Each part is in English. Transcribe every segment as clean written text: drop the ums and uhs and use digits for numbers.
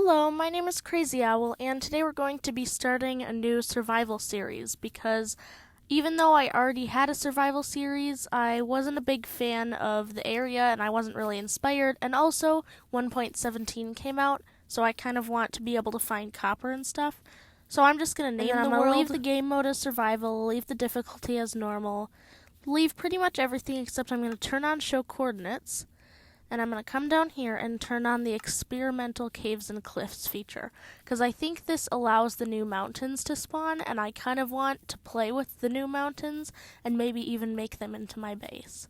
Hello, my name is Crazy Owl, and today we're going to be starting a new survival series because even though I already had a survival series, I wasn't a big fan of the area and I wasn't really inspired, and also 1.17 came out, so I kind of want to be able to find copper and stuff. So I'm just going to name the world. Leave the game mode as survival, leave the difficulty as normal, leave pretty much everything except I'm going to turn on show coordinates. And I'm going to come down here and turn on the experimental caves and cliffs feature, because I think this allows the new mountains to spawn, and I kind of want to play with the new mountains and maybe even make them into my base.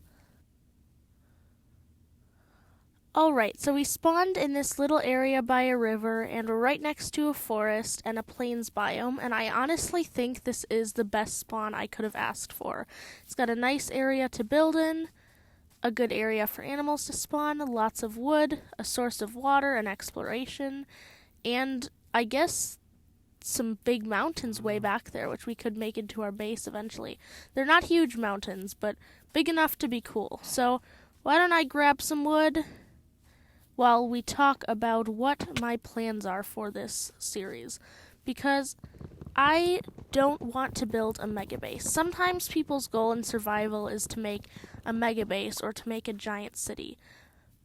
Alright, so we spawned in this little area by a river, and we're right next to a forest and a plains biome, and I honestly think this is the best spawn I could have asked for. It's got a nice area to build in, a good area for animals to spawn, lots of wood, a source of water and exploration, and I guess some big mountains way back there, which we could make into our base eventually. They're not huge mountains, but big enough to be cool. So why don't I grab some wood while we talk about what my plans are for this series, because I don't want to build a mega base. Sometimes people's goal in survival is to make a mega base or to make a giant city.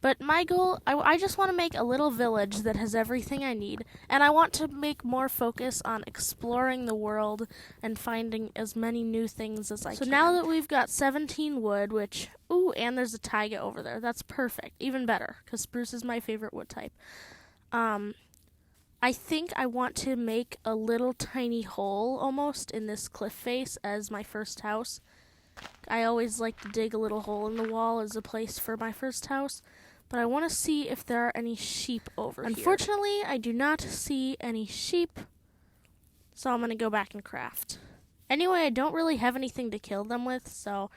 But my goal, I just want to make a little village that has everything I need, and I want to make more focus on exploring the world and finding as many new things as I can. So now that we've got 17 wood, which, and there's a taiga over there, that's perfect, even better, because spruce is my favorite wood type. I think I want to make a little tiny hole almost in this cliff face as my first house. I always like to dig a little hole in the wall as a place for my first house, but I want to see if there are any sheep over here. Unfortunately, I do not see any sheep, so I'm going to go back and craft. Anyway, I don't really have anything to kill them with, so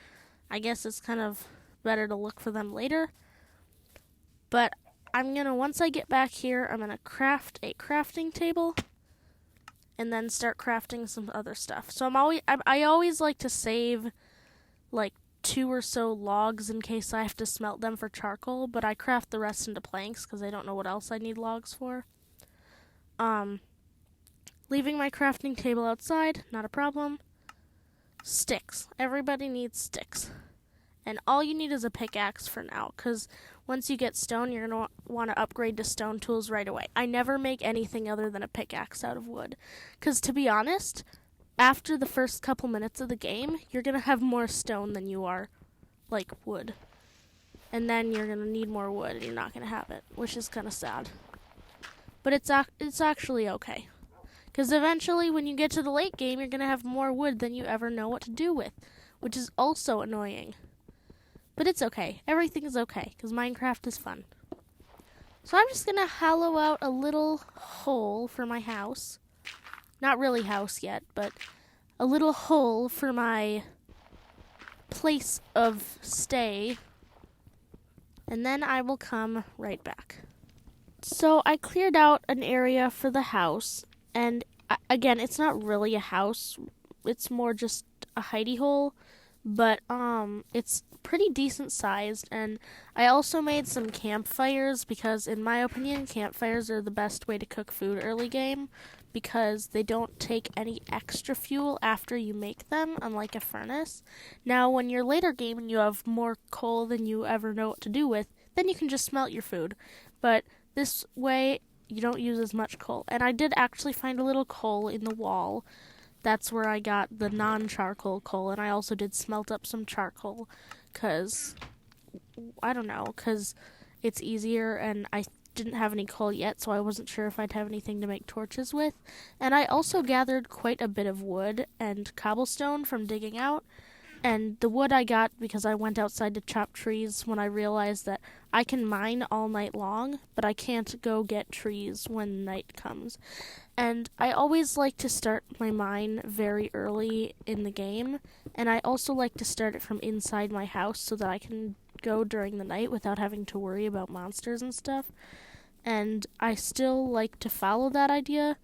I guess it's kind of better to look for them later. But once I get back here, I'm gonna craft a crafting table and then start crafting some other stuff. So I always like to save like 2 or so logs in case I have to smelt them for charcoal, but I craft the rest into planks because I don't know what else I need logs for. Leaving my crafting table outside, not a problem. Sticks. Everybody needs sticks. And all you need is a pickaxe for now, because once you get stone, you're going to want to upgrade to stone tools right away. I never make anything other than a pickaxe out of wood, because to be honest, after the first couple minutes of the game, you're going to have more stone than you are, like, wood. And then you're going to need more wood, and you're not going to have it, which is kind of sad. But it's actually okay, because eventually, when you get to the late game, you're going to have more wood than you ever know what to do with, which is also annoying. But it's okay. Everything is okay, because Minecraft is fun. So I'm just going to hollow out a little hole for my house. Not really house yet, but a little hole for my place of stay. And then I will come right back. So I cleared out an area for the house. And again, it's not really a house. It's more just a hidey hole. But it's pretty decent sized, and I also made some campfires because in my opinion campfires are the best way to cook food early game because they don't take any extra fuel after you make them, unlike a furnace. Now when you're later game and you have more coal than you ever know what to do with, then you can just smelt your food, but this way you don't use as much coal. And I did actually find a little coal in the wall. That's where I got the non-charcoal coal, and I also did smelt up some charcoal, because it's easier, and I didn't have any coal yet, so I wasn't sure if I'd have anything to make torches with. And I also gathered quite a bit of wood and cobblestone from digging out, and the wood I got because I went outside to chop trees when I realized that I can mine all night long, but I can't go get trees when night comes. And I always like to start my mine very early in the game, and I also like to start it from inside my house so that I can go during the night without having to worry about monsters and stuff. And I still like to follow that idea.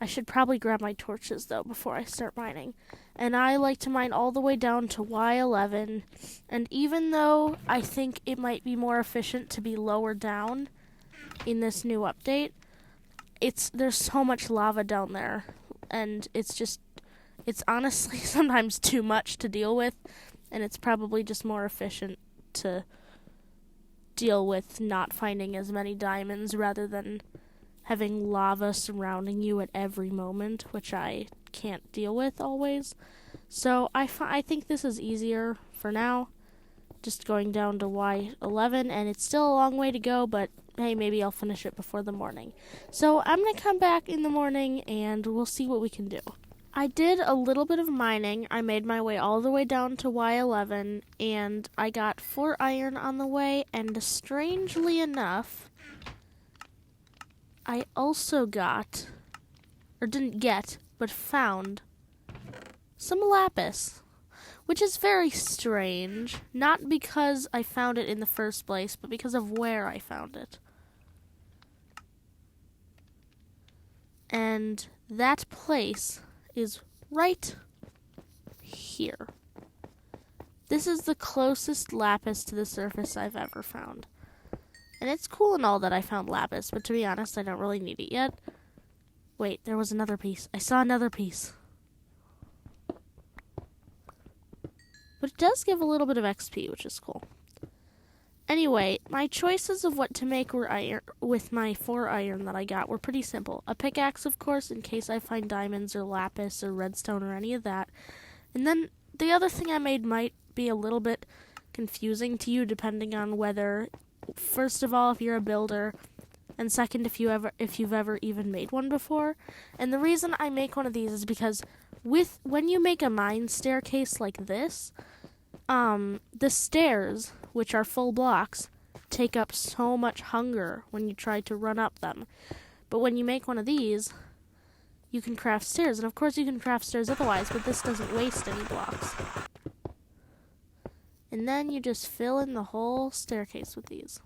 I should probably grab my torches, though, before I start mining. And I like to mine all the way down to Y11, and even though I think it might be more efficient to be lower down, in this new update, there's so much lava down there, and it's honestly sometimes too much to deal with, and it's probably just more efficient to deal with not finding as many diamonds rather than having lava surrounding you at every moment, which I can't deal with always. So I think this is easier for now, just going down to Y11, and it's still a long way to go, but hey, maybe I'll finish it before the morning. So I'm going to come back in the morning, and we'll see what we can do. I did a little bit of mining. I made my way all the way down to Y11, and I got 4 iron on the way, and strangely enough, I also got, or didn't get, but found some lapis, which is very strange, not because I found it in the first place, but because of where I found it. And that place is right here. This is the closest lapis to the surface I've ever found. And it's cool and all that I found lapis, but to be honest, I don't really need it yet. Wait, there was another piece. I saw another piece. But it does give a little bit of XP, which is cool. Anyway, my choices of what to make with my 4 iron that I got were pretty simple. A pickaxe, of course, in case I find diamonds or lapis or redstone or any of that. And then the other thing I made might be a little bit confusing to you, depending on whether, first of all, if you're a builder, and second, if you've ever even made one before. And the reason I make one of these is because when you make a mine staircase like this, the stairs, which are full blocks, take up so much hunger when you try to run up them. But when you make one of these, you can craft stairs. And of course you can craft stairs otherwise, but this doesn't waste any blocks. And then you just fill in the whole staircase with these.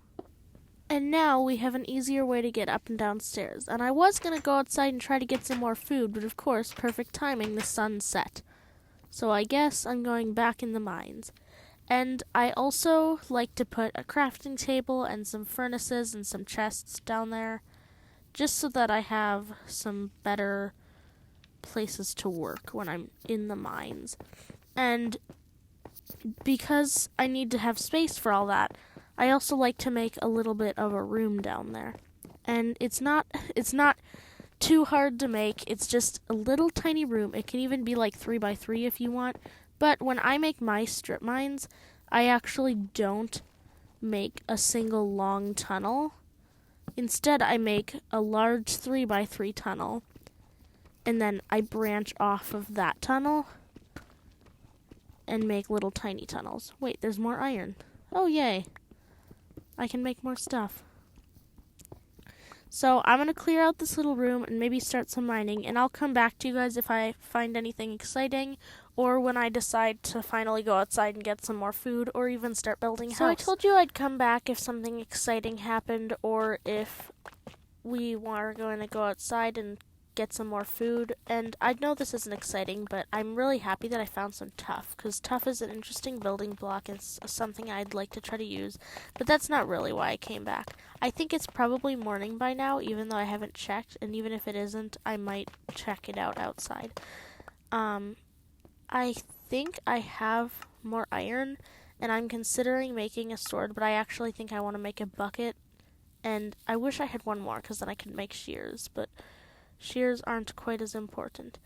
And now we have an easier way to get up and down stairs. And I was going to go outside and try to get some more food, but of course, perfect timing, the sun set. So I guess I'm going back in the mines. And I also like to put a crafting table and some furnaces and some chests down there, just so that I have some better places to work when I'm in the mines. And because I need to have space for all that, I also like to make a little bit of a room down there. And it's not too hard to make. It's just a little tiny room. It can even be like 3x3 if you want. But when I make my strip mines, I actually don't make a single long tunnel. Instead, I make a large 3x3 tunnel, and then I branch off of that tunnel and make little tiny tunnels. Wait, there's more iron. Oh, yay. I can make more stuff. So I'm going to clear out this little room and maybe start some mining, and I'll come back to you guys if I find anything exciting, or when I decide to finally go outside and get some more food, or even start building a house. So I told you I'd come back if something exciting happened, or if we were going to go outside and get some more food. And I know this isn't exciting, but I'm really happy that I found some tuff, because tuff is an interesting building block and it's something I'd like to try to use. But that's not really why I came back. I think it's probably morning by now, even though I haven't checked, and even if it isn't, I might check it out outside. I think I have more iron, and I'm considering making a sword, but I actually think I want to make a bucket, and I wish I had one more, because then I could make shears, but shears aren't quite as important.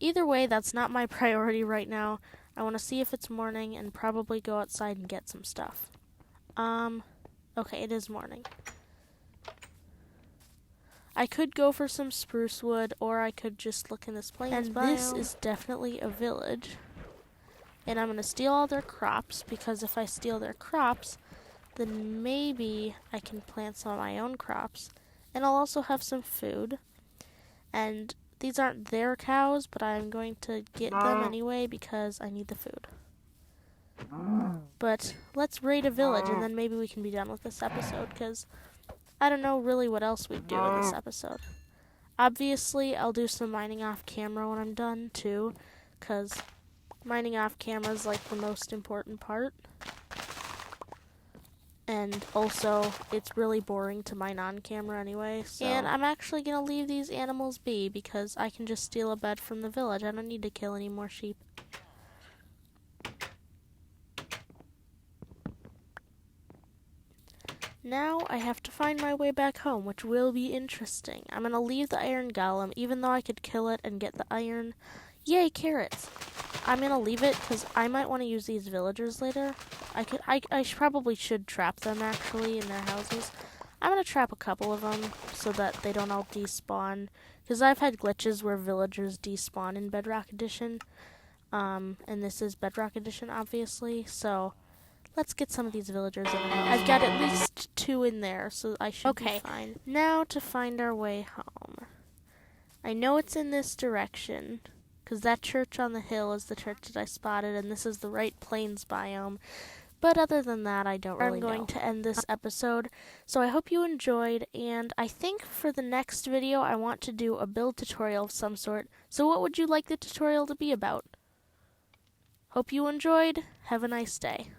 Either way, that's not my priority right now. I want to see if it's morning and probably go outside and get some stuff. Okay, it is morning. I could go for some spruce wood, or I could just look in this plains biome. And this is definitely a village. And I'm going to steal all their crops, because if I steal their crops, then maybe I can plant some of my own crops. And I'll also have some food. And these aren't their cows, but I'm going to get them anyway because I need the food. But let's raid a village, and then maybe we can be done with this episode, because I don't know really what else we'd do in this episode. Obviously, I'll do some mining off camera when I'm done, too, because mining off camera is like the most important part. And also, it's really boring to mine on camera anyway. So. And I'm actually going to leave these animals be because I can just steal a bed from the village. I don't need to kill any more sheep. Now I have to find my way back home, which will be interesting. I'm going to leave the iron golem, even though I could kill it and get the iron. Yay, carrots! I'm going to leave it because I might want to use these villagers later. I probably should trap them, actually, in their houses. I'm going to trap a couple of them so that they don't all despawn. Because I've had glitches where villagers despawn in Bedrock Edition. And this is Bedrock Edition, obviously. So let's get some of these villagers in. I've got at least 2 in there, so I should be fine. Now to find our way home. I know it's in this direction, because that church on the hill is the church that I spotted, and this is the right plains biome. But other than that, I don't really know. I'm going to end this episode, so I hope you enjoyed, and I think for the next video, I want to do a build tutorial of some sort. So what would you like the tutorial to be about? Hope you enjoyed. Have a nice day.